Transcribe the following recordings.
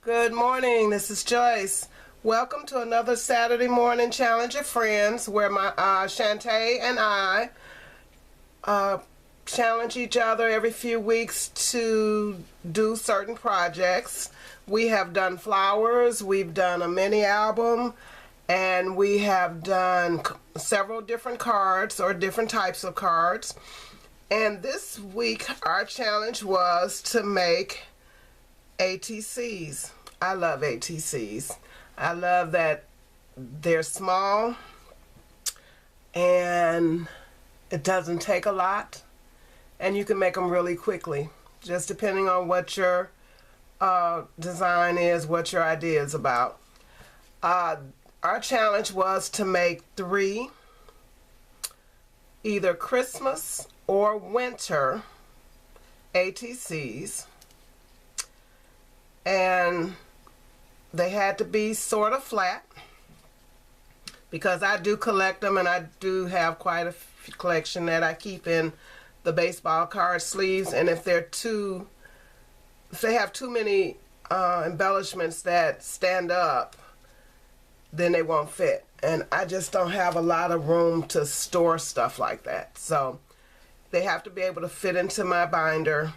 Good morning, this is Joyce. Welcome to another Saturday morning challenge of friends where my Shanta and I challenge each other every few weeks to do certain projects. We have done flowers, we've done a mini album, and we have done several different cards or different types of cards. And this week our challenge was to make ATCs. I love ATCs. I love that they're small and it doesn't take a lot, and you can make them really quickly, just depending on what your design is, what your idea is about. Our challenge was to make 3 either Christmas or winter ATCs, and they had to be sort of flat because I do collect them, and I do have quite a collection that I keep in the baseball card sleeves. And if they have too many embellishments that stand up, then they won't fit, and I just don't have a lot of room to store stuff like that. So they have to be able to fit into my binder.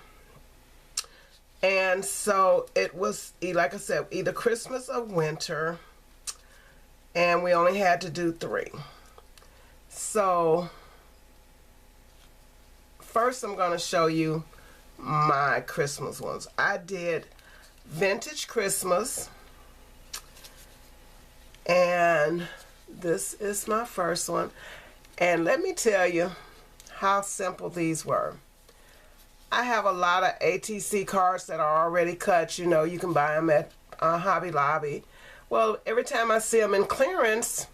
And so it was, like I said, either Christmas or winter, and we only had to do 3. So first I'm going to show you my Christmas ones. I did Vintage Christmas, and this is my first one. And let me tell you how simple these were. I have a lot of ATC cards that are already cut. You know, you can buy them at Hobby Lobby. Well, every time I see them in clearance,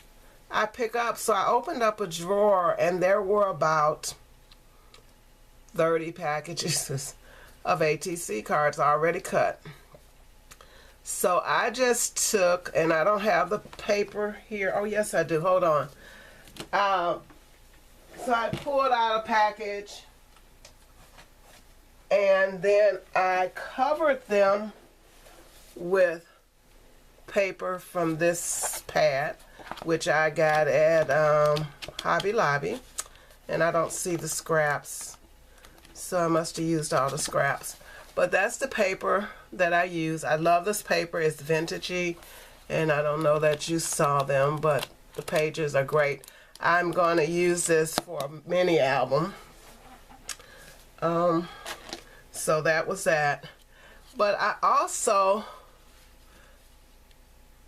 I pick up. So I opened up a drawer, and there were about 30 packages of ATC cards already cut. So I just took, and I don't have the paper here. Oh, yes, I do. Hold on. So I pulled out a package, and then I covered them with paper from this pad, which I got at Hobby Lobby. And I don't see the scraps, so I must have used all the scraps. But that's the paper that I use. I love this paper. It's vintagey, and I don't know that you saw them, but the pages are great. I'm going to use this for a mini album. So that was that. But I also,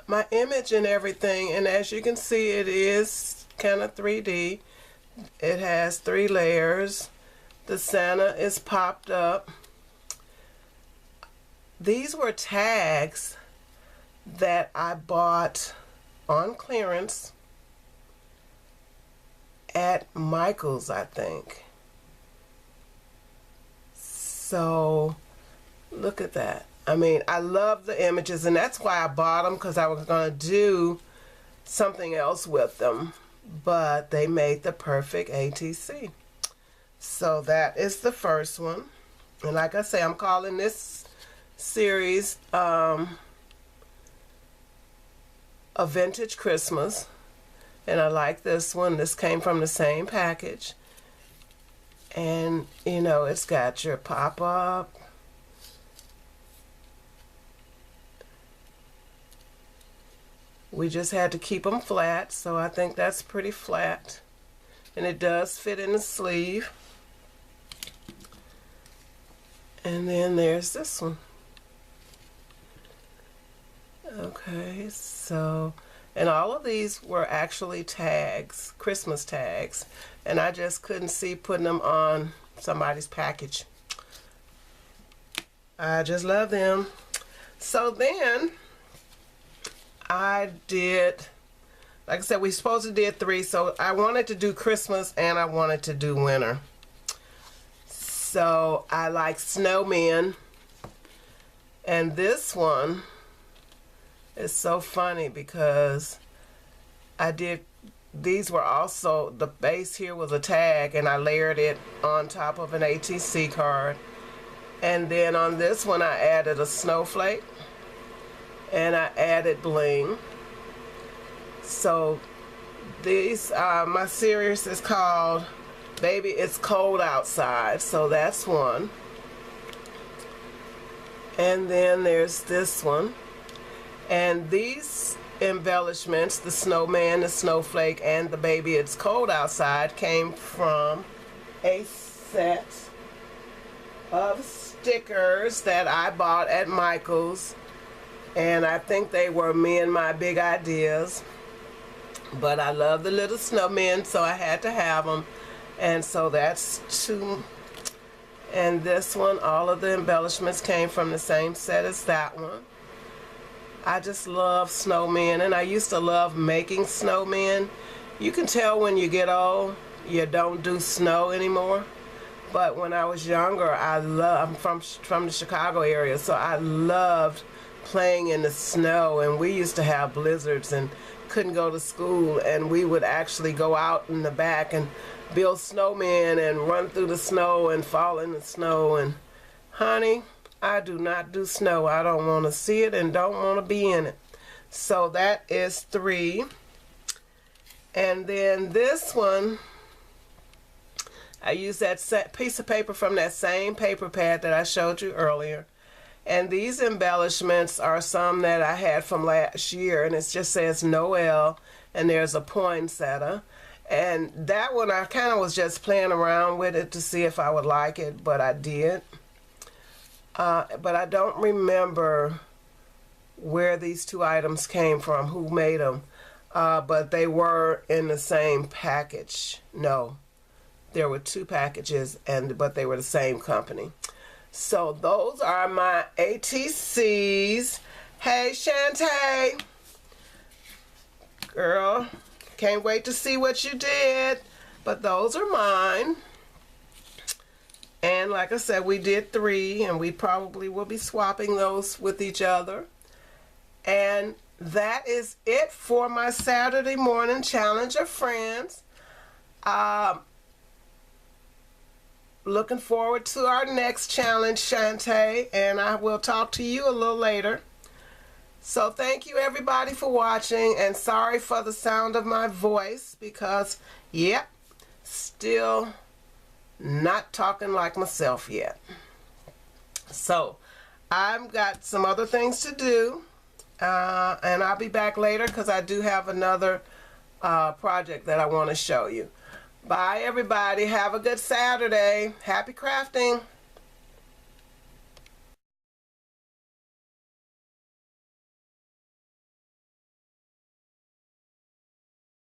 my image and everything, and as you can see, it is kind of 3D. It has 3 layers. The Santa is popped up. These were tags that I bought on clearance at Michael's, I think. So look at that. I mean, I love the images, and that's why I bought them, because I was going to do something else with them, but they made the perfect ATC. So that is the first one, and like I say, I'm calling this series a Vintage Christmas, and I like this one. This came from the same package, and you know, it's got your pop-up, we just had to keep them flat, so I think that's pretty flat, and it does fit in the sleeve. And then there's this one. Okay, so, and all of these were actually tags, Christmas tags, and I just couldn't see putting them on somebody's package. I just love them. So then I did, like I said, we supposed to did 3, so I wanted to do Christmas and I wanted to do winter. So I like snowmen, and this one is so funny because I did, these were also, the base here was a tag, and I layered it on top of an ATC card. And then on this one I added a snowflake, and I added bling. So these, my series is called Baby It's Cold Outside, so that's one. And then there's this one. And these embellishments, the snowman, the snowflake, and the Baby It's Cold Outside, came from a set of stickers that I bought at Michael's. And I think they were Me and My Big Ideas. But I love the little snowmen, so I had to have them. And so that's two. And this one, all of the embellishments came from the same set as that one. I just love snowmen, and I used to love making snowmen. You can tell when you get old, you don't do snow anymore. But when I was younger, I'm from the Chicago area, so I loved playing in the snow, and we used to have blizzards and couldn't go to school, and we would actually go out in the back and build snowmen and run through the snow and fall in the snow. And honey, I do not do snow. I don't want to see it and don't want to be in it. So that is 3. And then this one, I used that piece of paper from that same paper pad that I showed you earlier. And these embellishments are some that I had from last year, and it just says Noel, and there's a poinsettia. And that one, I kind of was just playing around with it to see if I would like it, but I did. But I don't remember where these two items came from, who made them. But they were in the same package. No, there were 2 packages, but they were the same company. So those are my ATCs. Hey, Shanta. Girl, can't wait to see what you did. But those are mine. And like I said, we did 3, and we probably will be swapping those with each other. And that is it for my Saturday morning challenge of friends. Looking forward to our next challenge, Shanta, and I will talk to you a little later. So thank you everybody for watching, and sorry for the sound of my voice because, yep, still not talking like myself yet. So I've got some other things to do, and I'll be back later because I do have another project that I want to show you. Bye everybody. Have a good Saturday. Happy crafting.